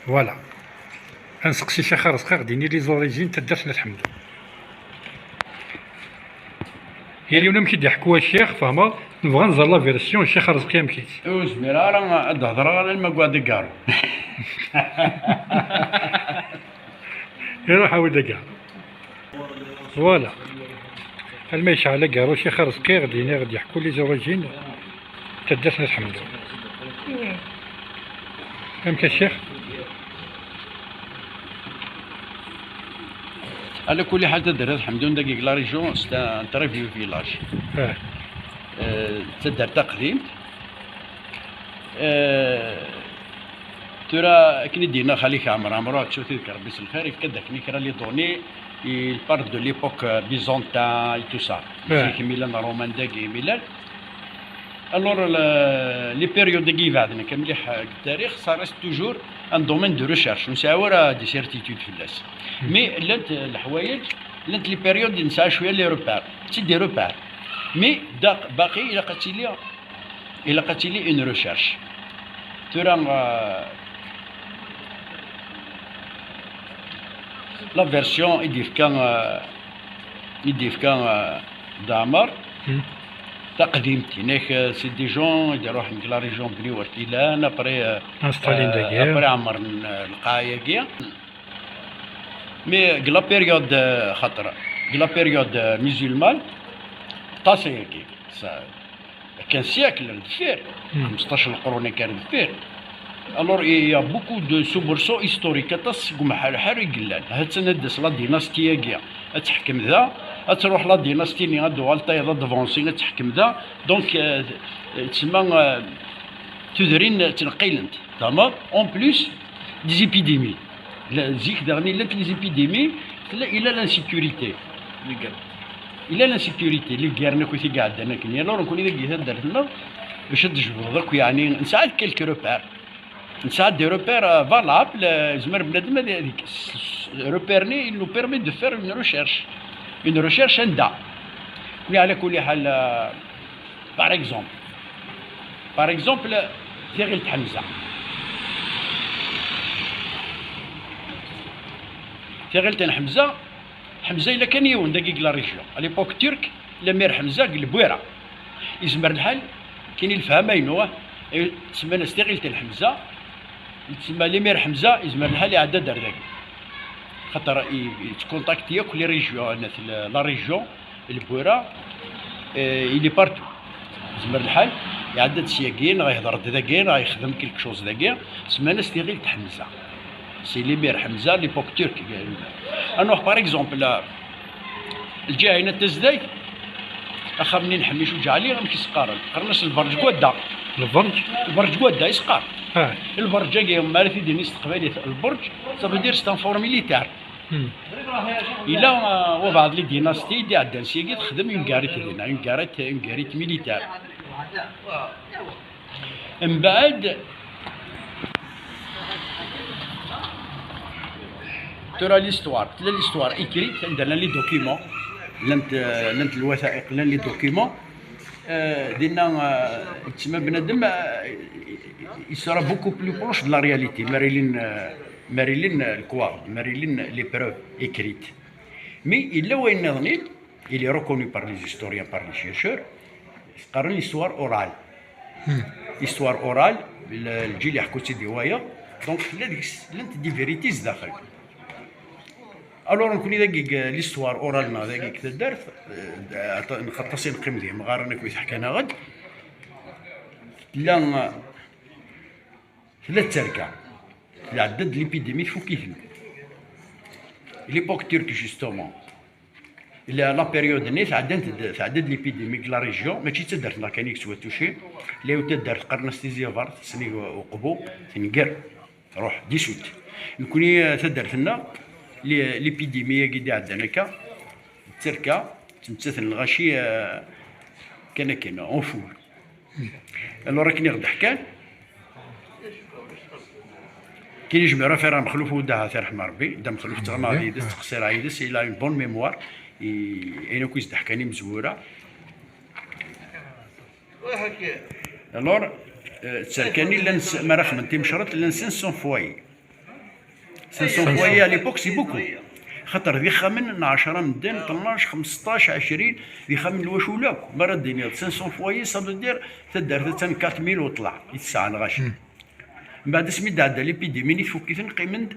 فوالا. غنسقسي شيخ رزقي غديني لي زوريجين تدرت نتحمدو. هي اليوم كي يحكوا الشيخ فهما نبغى نزر لا فيرسيون الشيخ رزقي مكيت. زميرة راه تهضر على المقعد كارو. يروح عاود كاع. فوالا. الما يشعل كارو الشيخ رزقي غدي يحكوا لي زوريجين تدرت نتحمدو. فهمت الشيخ؟ على كل حال تدرت الحمد لله دقيق لا ريجون ستا ان تري فيو فيلاج. تدر تقديم. ترى كني دينا خليك عمرو تشوف تذكر بس الخير كذا كني كرا لي دوني il part de l'époque byzantin et tout ça. في ميلان رومان داكي ميلان. Alors les périodes qui بعدنا كمليح التاريخ ça reste toujours un domaine de recherche. نساو راه دي سيرتيتود في الناس. مي لانت الحوايج لانت لي بيريود نسى شويه لي روبار سي دي روبار مي باقي الا قتلي اون ريشيرش ترى لا فيرسيون يدير كان دامر تقديمتي ناك سي دي جون يديروا روحهم لا ريجون بني ورتيلان ابري انستالين داكيا ابري عمر القايه كيا مي قلا بيريود خاطر قلا بيريود ميزولمان طاسي كي كان سياكل دفير 15 القرون كان دفير الور يا بوكو دو سوبرسو هيستوريك تاس كمحال حار يقلان هاد تندس لا ديناستيا كيا تحكم ذا تروح لا ديناستي ني غادو الطاي لا دافونسي تحكم ذا دونك تسمى تدرين تنقيلنت تمام اون بليس دي زيبيديمي زيك دغني لات لي زيبيديمي الى لانسيكوريتي الى لانسيكوريتي اللي كارنا كوتي قاعد انا كني لو نكون اذا درت لنا باش تجبد درك يعني نساعد كيلك روبير نساعد دي روبير فالابل زمر بنادم هذيك روبيرني نو بيرمي دو فير اون ريشيرش عندها مي على كل حال باغ اكزومبل ثيغيلة حمزه ثيغيلة حمزه الا كان يون دقيق لا ريجيون على ليبوك ترك لمير حمزه البويره يزمر الحال كاين الفهمين تسمى ثيغيلة حمزه تسمى لمير حمزه يزمر الحال يعدى دردك خاطر يتكونتاكتي كل ريجيون لا ريجيون البويره إلي بارتو يزمر الحال يعدد سياكين غيهضر داكين غيخدم كيلك شوز داكين سمانا ثيغيلة حمزه سي ليمير حمزه ليبوك ترك انوخ باغ اكزومبل الجهه هنا تزدايت اخا منين نحميش وجعلي غير كيسقار قرناش البرج كودا البرج كودا يسقار البرج جاي مالي في دينيس قبالي البرج صافي دير ستان فور ميليتير الا وبعض لي ديناستي دي عدان سيكي تخدم اون كاريت هنا اون كاريت ميليتير من بعد ترى ليستوار ايكريت عندنا لي دوكيمون لانت الوثائق لان لي دوكيمون دينا تسمى بنادم يصرا بوكو بلو بروش دو لا رياليتي ماريلين الكوا ماريلين لي بروف ايكريت مي الا وين نظني il est reconnu par les historiens par les chercheurs قرن ليستوار اورال ليستوار اورال الجيل يحكوا سيدي وايا دونك لانت دي فيريتيز داخل الور نكون دقيق ليستوار اورالنا دقيق تدارت نخطسي نقيم ذي مغارنا كويس حكينا غد لا تركع العدد ليبيديمي فوكيهن ليبوك تركي جوستومون لا بيريود نيت تعدد ليبيديمي لا ريجيون ماشي تدارت كان يكسوا توشي لا تدارت قرن ستيزيافار سني وقبو تنقر روح ديسوت نكون تدارت لنا ليبيديميا كي عندنا كا تركا تمثل الغاشي كاين اونفور الور كني غد حكان كاين يجمع فيران مخلوف وداها ترحم ربي دا مخلوف تغماضي دس تقصير عيدس الى اون بون ميموار اينا كويس ضحكاني مزوره الور تسركاني لا ما راه خدمتي مشرط لا نسن سون فواي 500 فوايي على ليبوك سي بوكو، خاطر ذي خامن 10 مدن 12 15 20 ذي خامن الواش ولاك برا الدنيا 500 فوايي صافي دير تدار 4000 وطلع يتسع الغاش. من بعد سميت عدا ليبيديمي تفوكيتن قيمن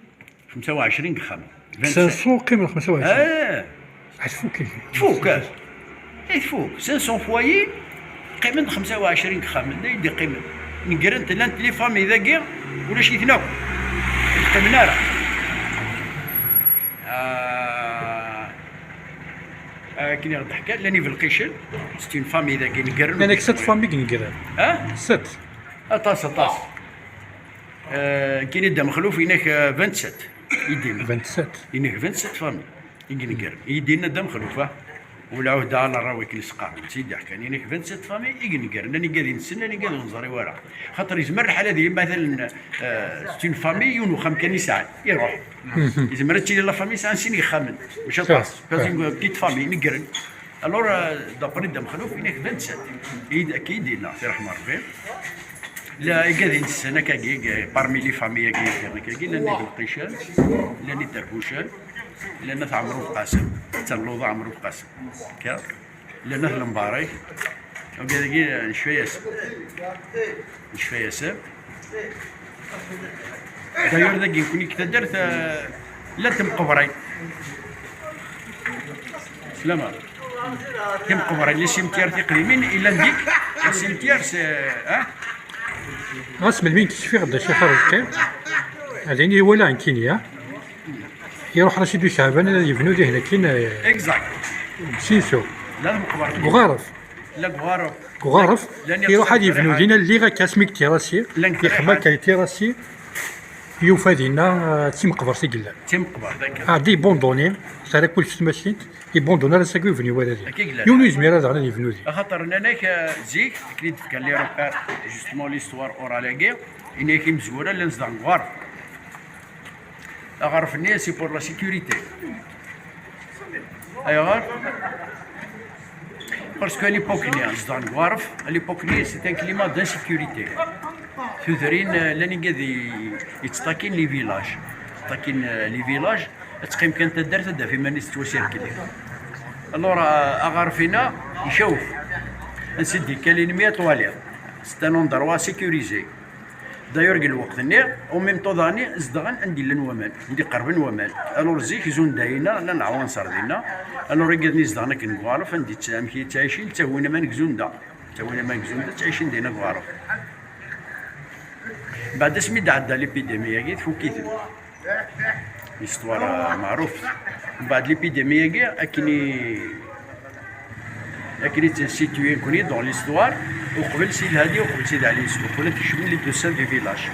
25 خامن 500 قيمة 25. عاد تفوك تفوك 500 فوايي قيمن 25 خامن لا يدي قيمن نقرنت لانت لي فامي ذاكيا ولا شي ثناك القمنارة كي غادي نحكي لاني في القيشل ستين فامي ذاكي نقرن انا 6 فامي نقرن 6 طاس كي نبدا مخلوف هناك 27 يدينا 27 هناك 27 فامي نقرن يدينا دا مخلوف ولا عهده على الراويك السقار سيدي حكى يعني 27 فامي نقرن راني قاعد نستنى راني قاعد نزري ورا خاطر يزمر الحاله هذه مثلا 60 فامي يونو خام كان يساعد يروح يزمر تجي لا فامي سان سيني خامن واش طاس باسين بيت فامي نقرن الور دابري دم خلوف هناك 27 اكيد لا في رحمه ربي لا قاعدين السنه كاكي بارمي لي فامي كاكي لاني في القيشان لاني تربوشان لأن عمرو قاسم تلوض عمرو قاسم كا لأن المباري وقال نشفى ياسر داير ذاك يكون كتدرت لا تم قبرين سلامة تم قبرين لي سيمتيار تقريبين إلا نديك السيمتيار غاس من وين تشفي غدا شي خرج كاين هذيني ولا كينيا يروح رشيد شعبان يبنوا ليه هنا كاين اكزاكت سيسو لا المقبر غارف لا غارف يروح هاد يبنوا لينا اللي غا كاسميك تيراسي يخما كاي تيراسي يوفادينا تيم قبر سيقلا تيم قبر ذاك دي بوندوني صار كل شيء ماشي يبوندونا لا ساكو يبنيو ولا يونو يزمير هذا غادي يبنوا لي خاطر هناك زيك كريت كان لي روبير جوستمون ليستوار اورا لا غير اني كي مزوره لا نزدان غارف غارف الناس سي بور لا سيكوريتي غارف باسكو ليبوك نيا زدان غارف ليبوك نيا سي ان كليما دانسيكوريتي ثوثرين لاني قاعد يتستاكين لي فيلاج تاكين لي فيلاج تقيم كانت تدار تدا في مانيس توسير كلي الور اغارفينا يشوف نسدي كاين 100 طواليط سي ان اندروا سيكوريزي داير الوقت نير او ميم طو داني زدغن عندي لنومان عندي قرب نومان الور زيك زون داينا لا نعاون صاردينا الور قادني زدغنا كنغوارف عندي تامكي تعيشين تاوينا ما نكزون دا تاوينا ما نكزون دا تعيشين دينا غوارف بعد اسمي عدا ليبيديميا كي تفوكيت ليستوار معروف بعد ليبيديميا كي اكني تسيتوي كوني دون ليستوار وقبل سيد هادي وقبل سيد علي يوسف ولا تشمل لي دوسان في فيلاج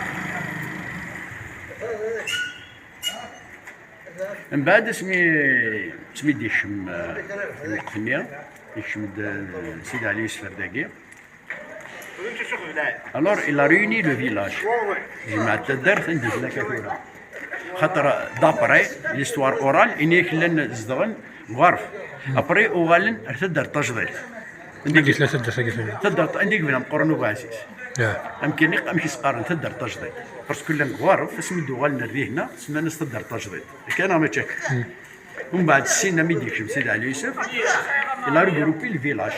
من بعد سمي ديشم الوقت النيا يشم سيد علي يوسف داكي الور إلا ريوني لو فيلاج جماعة الدرت عندي في لاكاكورا خاطر دابري ليستوار اورال اني كلن زدغن غارف ابري اوغالن ارتدر تجديد عندي ثلاثة دراسات تقدر عندك بنا مقرنو بعزيز يمكن امشي سقارن تقدر تجديد باسكو لان غارف سميتو غالنا ريه هنا سما الناس تقدر تجديد كان ما تشك ومن بعد السنه ما يديكش سيد علي يوسف الى روغروبي الفيلاج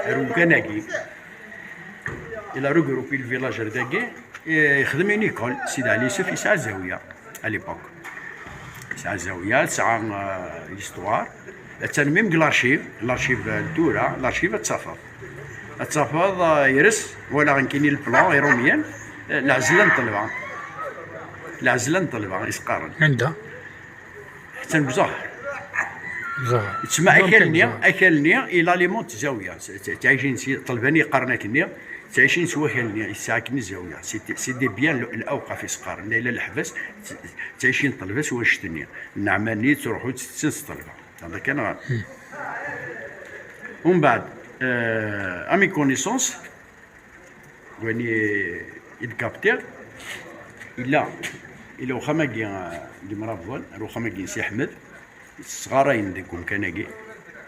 روكاناكي الى روغروبي الفيلاج رداكي يخدم ينيكول سيد علي يوسف يسعى زاويه على ليبوك يسعى زاويه تسعى ليستوار التنميم الارشيف الدوله الارشيف تصافض يرس ولا غنكيني البلان يروميان العزله نطلبها يسقارن عندها حتى بزاف تسمع اكلني الى ليمونت زاويه تعيشين طلباني قرناك تعيشين سواحل ساكنين زاويه سي دي بيان الاوقاف في سقارن الى الحبس تعيشين طلبه واش تنيا النعماني تروحوا تستلبها هذا كان ومن بعد امي كونيسونس واني الكابتير الا وخماكي دي مرافول رو خماكي سي احمد الصغارين ديكم كاناكي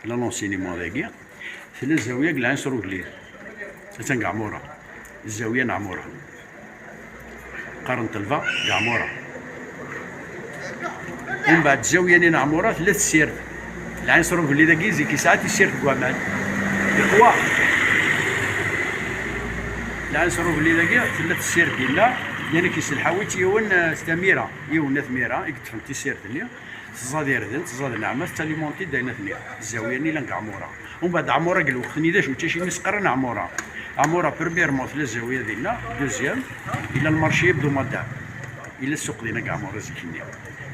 لا لونسينيمون داكي في الزاويه كاع نسرو ليه تاع عموره الزاويه عموره قرن تلفا عموره ومن بعد الزاويه اللي نعموره ثلاث السير العين صروف اللي داكي زي كي ساعات يسير في كوامال يقوى العين صروف اللي داكي ثلاث السير ديالنا يعني كيس الحاويت يون ستاميره يون ثميره يكتفن تيسير ثانيه تزاد يردن تزاد نعمه تاليمونتي داينا ثانيه الزاويه اللي لانك عموره ومن بعد عموره قال وقت نيداش وتا شي مسقرن عموره بريميرمون في الزاويه ديالنا دوزيام الى المارشي يبدو مدار الى السوق ديالنا كاع عموره زكينيه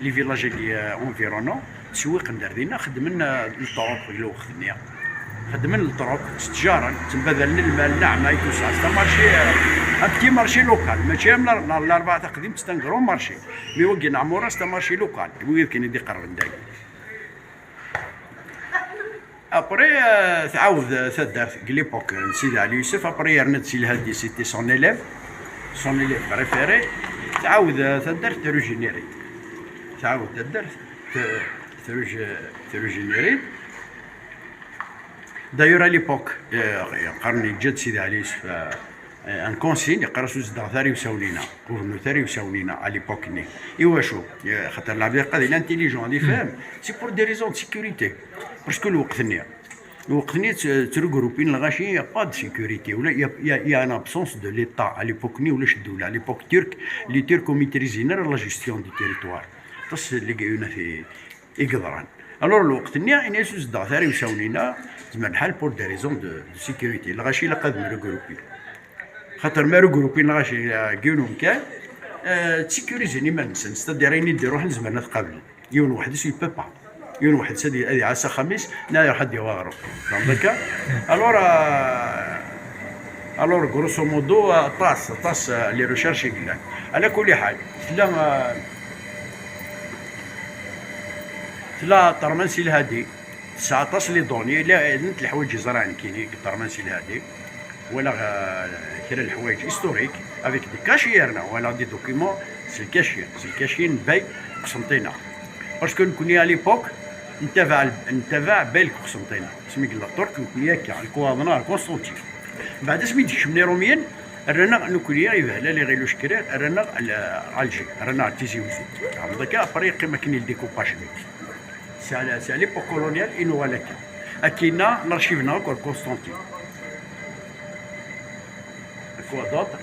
لي فيلاج اللي اونفيرونو تسويق ندار ديالنا خدمنا الطرق الوقت نيا خدمنا الطرق تجاره تبادلنا المال نعم هاي توسع ستا مارشي ان بتي مارشي لوكال ماشي من الاربعه تقديم تستنكرون مارشي مي وكي عموره ستا مارشي لوكال وين كاين يدي قرب نداي ابري تعاود ثدارت ليبوك سيدي علي يوسف ابري رند سي الهادي سيتي سون اليف بريفيري تعاود ثدارت روجينيري تعاود ثدارت ثروجينيري دايور ليبوك قرني جد سيدي علي يوسف ان كونسين يقرا سوز دغثاري وساولينا غوفرنوتاري وساولينا على ليبوك ني ايوا شو خاطر العباد قاد الانتيليجون اللي فاهم سي بور دي ريزون دو سيكوريتي باسكو الوقت ني ترغروبين الغاشي يا با دو سيكوريتي ولا يا ان ابسونس دو ليتا على ليبوك ني ولاش الدوله على ليبوك ترك لي تيركو ميتريزينا لا جيستيون دي تيريتوار تص اللي قايونا في يقدران الور الوقت ني ان سوز دغثاري وساولينا زعما الحال بور دي ريزون دو سيكوريتي الغاشي لا قاد مرغروبين خاطر ما رغروبين غاشي كيونو مكان تسيكوريزيني ما نسن ستاديريني ديروح نزمرنا تقابل يون واحد سي بو با يون واحد سادي هذه عسى خميس نا واحد يواغرو فهمتك الور غروسو مودو طاس لي ريشيرش يقلان على كل حال تلا طرمانسي الهادي 19 لي دوني لا نت الحوايج زرعن كاينين طرمانسي الهادي ولا كرا الحوايج هيستوريك افيك دي كاشيرنا ولا دي دوكيمون سي الكاشير باي قسنطينه باسكو نكوني على ليبوك نتابع بالك قسنطينه سميك الترك نكوني هكا الكوادنا كونستانتين بعد سميت شمني روميان رانا نكوني يبهلا لي غير شكرير رانا الجي رانا تيزي وزيد هذاك طريق ما كاين الديكوباج ديك سي ليبوك كولونيال انو ولكن اكينا نارشيفنا كونستانتين quoi d'autre